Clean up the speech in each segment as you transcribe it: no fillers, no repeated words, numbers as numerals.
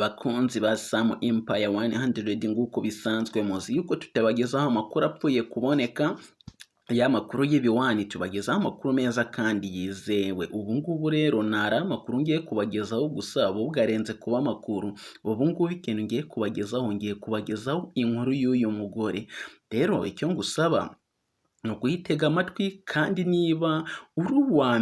Bakunzi ba Sam Empire 100 nguko bisanzwe muzi yuko tutabagezaho amakuru apfuye kuboneka ya makuru y'ibiwani tubagezaho amakuru meza kandi yizewe. Ubu ngubu rero nara amakuru ngiye kubagezaho gusa bugarenze kuba amakuru. Ubu ngubu ikintu ngiye kubagezaho inkuru y'uyu mugore. Rero icyo ngusaba no kuyitega amatwi kandi niba uri uwa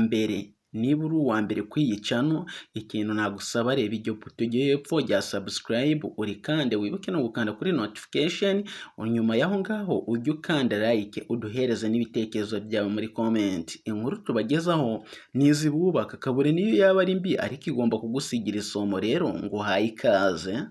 mbere kwiyicano ikintu nagusaba reba iryo buto y'epfo rya subscribe urikande wibuke no gukanda kuri notification nyuma yaho ngaho ujye ukanda like uduhereze n'ibitekerezo byawe muri comment. Inkuru tubagezaho nizibubaka kabure niyo yaba ari mbi ariko igomba kugusigira isomo. Rero ngo haye ikaze.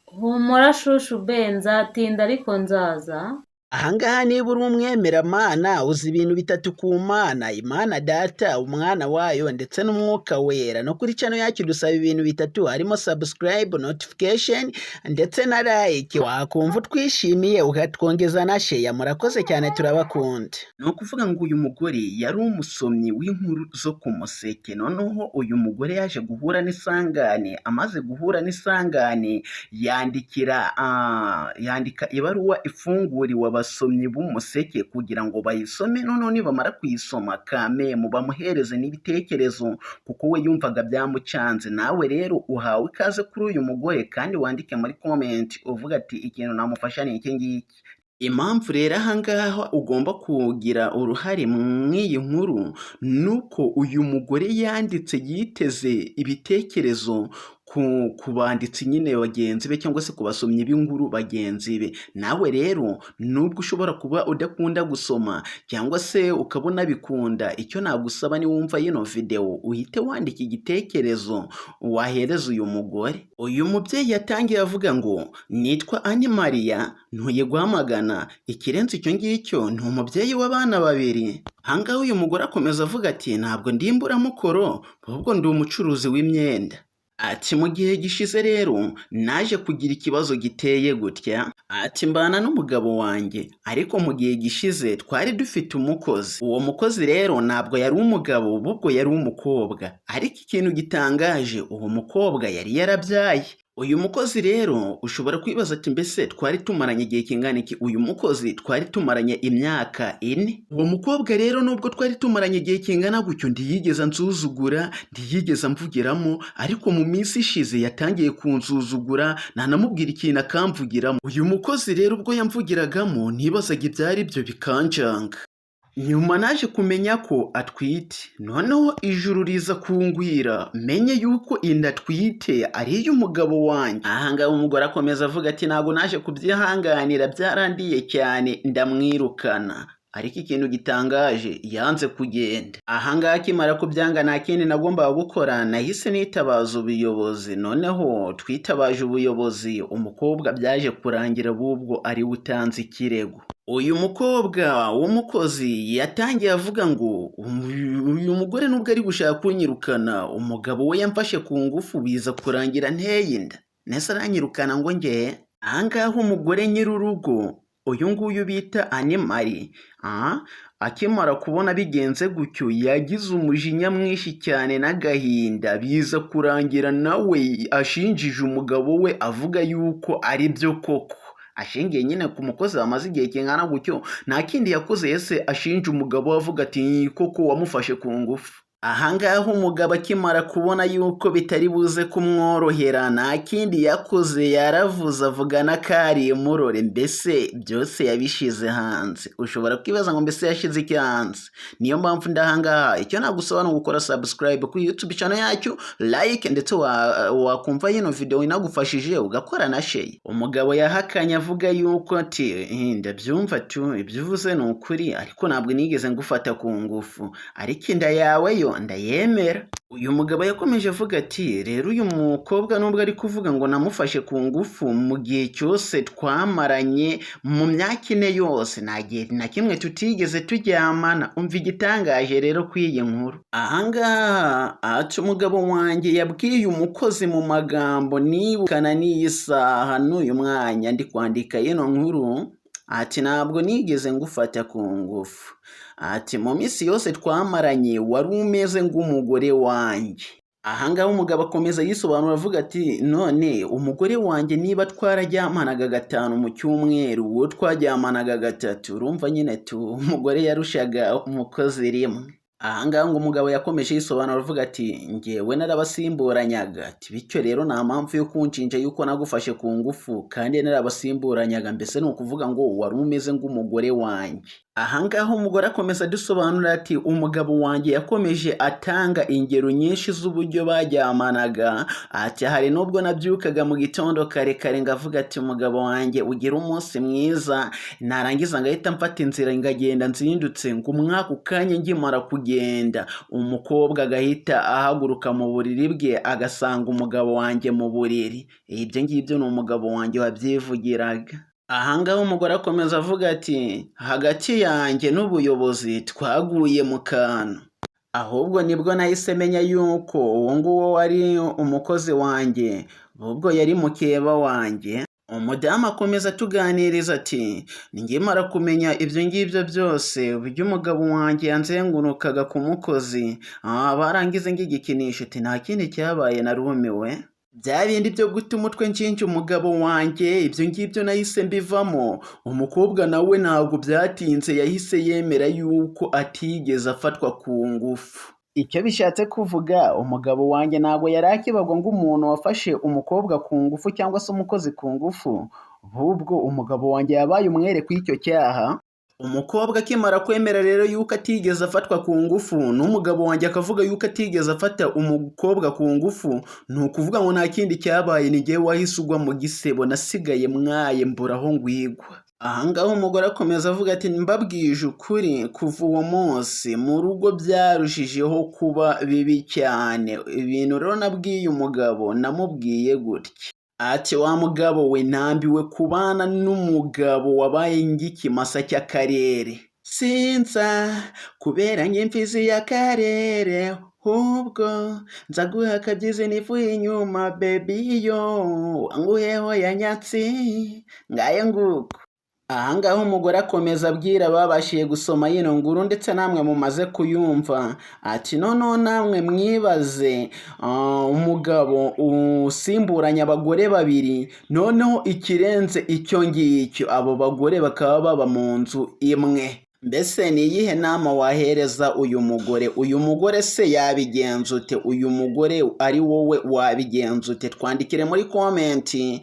Humura shushu benza tinda ariko nzaza. Ahangaha niba uri umwemeramana uzi ibintu bitatu ku Mana, Imana Data, Umwana wayo ndetse n'Umwuka Wera. No kuri channel yacu dusaba ibintu bitatu harimo subscribe, notification ndetse na like. Wakumva twishimiye ukatwongeza na share. Murakoze cyane turabakunda. No kuvuga ngo uyu mugore yari umusomyi w'inkuru zo ku museke. Noneho uyu mugore yaje guhura n'isangane, amaze guhura n'isangane yandika ibaruwa ifunguriwe abasomyi b'umuseke kugira ngo bayisome. Noneho nibamara kuyisoma kamemu bamuhereze n'ibitekerezo kuko we yumvaga byamucanze. Nawe rero uhawe ikaze kuri uyu mugore kandi wandike muri comment uvuga ati ikintu namufasha ni iki ngiki. Impamvu rero ahangaha ugomba kugira uruhare mw'iyi nkuru nuko uyu mugore yanditse yiteze ibitekerezo ku banditsi nyine bagenzi be cyangwa se ku basomyi b'inkuru bagenzi be. Nawe rero nubwo ushobora kuba udakunda gusoma cyangwa se ukabona bikunda, icyo nagusaba ni wumva yino video uhite wandika igitekerezo wahereza uyu mugore. Uyu mubyeyi yatangiye avuga ngo nitwa Anne Maria, ntuye Rwamagana, ikirenze icyo ngicyo ni umubyeyi w'abana babiri. Ahangaha uyu mugore akomeza avuga ati ntabwo ndi imburamukoro ahubwo ndi umucuruzi w'imyenda. Ati mu gihe gishize rero naje kugira ikibazo giteye gutya. Ati mbana n'umugabo wanjye ariko mu gihe gishize twari dufite umukozi. Uwo mukozi rero ntabwo yari umugabo ahubwo yari umukobwa, ariko ikintu gitangaje uwo mukobwa yari yarabyaye. Uyu mukozi rero ushobora kwibaza ati mbese twari tumaranye igihe kingana iki? Uyu mukozi twari tumaranye imyaka 4. Uwo mukobwa rero nubwo twari tumaranye igihe kingana gutyo ndiyigeza nsuzugura, ndiyigeza mvugiramo, ariko mu minsi ishize yatangiye kunsuzugura nanamubwira ikintu akamvugiramo. Uyu mukozi rero ubwo yamvugiragamo nibazaga ibyari byo bikancanga. Nyuma naje kumenya ko atwite. Noneho ijuru riza kungwira menye yuko inda atwite ari iy'umugabo wanjye. Ahangaha umugore akomeza avuga ati ntabwo naje kubyihanganira, byarandiye cyane ndamwirukana. Ariko ikintu gitangaje yanze kugenda. Ahangaha akimara kubyanga nta kindi nagombaga gukora, nahise nitabaza ubuyobozi. Noneho twitabaje ubuyobozi, umukobwa byaje kurangira bubwo ari utanze ikirego. Uyu mukobwa w'umukozi yatangiye avuga ngo uyu mugore nubwo ari gushaka kunyirukana, umugabo we yamfashe ku ngufu biza kurangira nteye inda. Nese aranyirukana ngo nge. Ahangaha umugore nyir'urugo uyu nguyu bita Anne Marie akimara kubona bigenze gutyo yagize umujinya mwinshi cyane n'agahinda, biza kurangira nawe ashinjije umugabo we avuga yuko ari byo koko. Ashingiye nyine ku mukozi wamaze igihe kingana gutyo, nta kindi yakoze yese ashinja umugabo avuga ati koko wamufashe ku ngufu. Ahangaha umugabo akimara kubona yuko bitari buze kumworohera nta kindi yakoze, yaravuze avugana kari murore, mbese byose yabishize hanze. Ushobora kwibaza ngo mbese yashize iki hanze? Niyo mpamvu ndahangaha icyo nagusaba no gukora subscribe kuri YouTube channel yacu, like ndetse wakumva yino video inagufashije ugakora na share. Umugabo yahakanye avuga yuko ati ndabyumva tu ibyo uvuze ni ukuri ariko ntabwo nigeze ngufata ku ngufu, ariko inda yawe yo ndayemera. Uyu mugabo yakomeje avuga ati rero uyu mukobwa nubwo ari kuvuga ngo namufashe ku ngufu, mu gihe cyose twamaranye mu myaka 4 yose nta gihe na kimwe tutigeze turyamana. Umva igitangaje rero kw'iyi nkuru. Ahangaha ati umugabo wanjye yabwiye umukozi mu magambo nibukana n'iyi saha n'uyu mwanya ndi kwandika yino nkuru, ati ntabwo nigeze ngufata ku ngufu. Ati mu minsi yose twamaranye wari umeze ng'umugore wanjye. ahangaha umugabo akomeza yisobanura avuga ati none umugore wanjye niba twararyamanaga 5 mu cyumweru uwo twaryamanaga 3 urumva nyine umugore yarushaga umukozi rimwe. Ahangaha ngo umugabo yakomeje yisobanura avuga ati njyewe narabasimburanyaga ati bityo rero nta mpamvu yo kunshinja yuko nagufashe ku ngufu kandi narabasimburanyaga, mbese ni ukuvuga ngo wari umeze nk'umugore wanjye. Ahangaha umugore akomeza adusobanura ati umugabo wanjye yakomeje atanga ingero nyinshi z'uburyo bajyamanaga, ati hari n'ubwo nabyukaga mu gitondo kare kare ngavuga ati umugabo wanjye ugira umunsi mwiza, narangiza ngahita mfata inzira ngagenda nzindutse ngo umwaka ukanya ngimara kugenda umukobwa agahita ahaguruka mu buriri bwe agasanga umugabo wanjye mu buriri. Ibyo ngibyo ni umugabo wanjye wabyivugiraga. Ahangaha umugore akomeza avuga ati hagati yanjye n'ubuyobozi twaguye mu kantu, ahubwo nibwo nahise menya yuko uwo nguwo wari umukozi wanjye ahubwo yari mukeba wanjye. Umudamu akomeza tuganiriza ati ngimara kumenya ibyo ngibyo byose uburyo umugabo wanjye yanzengurukaga ku mukozi barangize ngigikinisha ati nta kindi cyabaye narumiwe, bya bindi byo guta umutwe nshinja umugabo wanjye ibyo ngibyo nahise mbivamo. Umukobwa nawe ntabwo byatinze yahise yemera yuko atigeze afatwa ku ngufu. Icyo bishatse kuvuga umugabo wanjye ntabwo yari akibagwa nk'umuntu wafashe umukobwa ku ngufu cyangwa se umukozi ku ngufu, ahubwo umugabo wanjye yabaye umwere kw'icyo cyaha. Umukobwa akimara kwemera rero yuko atigeze afatwa ku ngufu n'umugabo wanjye akavuga yuko atigeze afata umukobwa ku ngufu, ni ukuvuga ngo nta kindi cyabaye, ni jyewe wahise ugwa mu gisebo nasigaye mwaye mburaho ngwigwa. Ahangaha umugore akomeza avuga ati mbabwije ukuri kuva uwo munsi mu rugo byarushijeho kuba bibi cyane. Ibintu rero nabwiye umugabo namubwiye gutya ati wa mugabo we nambiwe kubana n'umugabo wabaye ng'ikimasa cy'akarere, sinza kubera nk'imfizi y'akarere hubwo nza guha akabyizi nivuye inyuma baby yo wanguheho ya nyatsi ngaye nguko. Ahangaha umugore akomeza abwira ababashiye gusoma yino nguru ndetse namwe mumaze kuyumva ati noneho namwe mwibaze umugabo usimburanya abagore babiri, noneho ikirenze icyo ngicyo abo bagore bakaba baba mu nzu imwe. Mbese ni iyihe nama wahereza uyu mugore? Uyu mugore se yabigenza ute? Uyu mugore ari wowe wabigenza ute? Twandikire muri komenti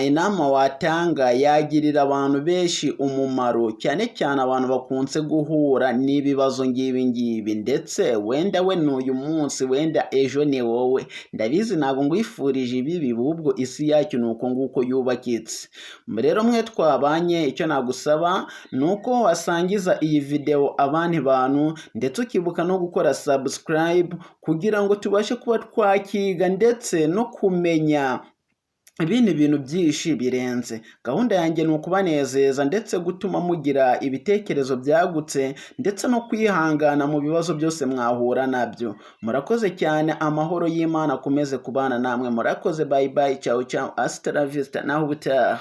inama watanga yagirira abantu benshi umumaro, cyane cyane abantu bakunze guhura n'ibibazo ngibi ndetse wenda we n'uyu munsi wenda ejo ni wowe. Ndabizi ntabwo ngwifurije ibibi, ahubwo isi yacu ni uko nguko yubakitse. Rero mwe twabanye icyo nagusaba ni uko wasangiza iyi video abandi bantu ndetse ukibuka no gukora subscribe kugira ngo tubashe kuba twakiga ndetse no kumenya ibindi bintu byinshi birenze. Gahunda yanjye ni ukubanezeza ndetse gutuma mugira ibitekerezo byagutse ndetse no kwihangana mu bibazo byose mwahura nabyo. Murakoze cyane, amahoro y'Imana akomeze kubana namwe. Murakoze, bye bye, ciao ciao, hasta la vista, naho ubutaha.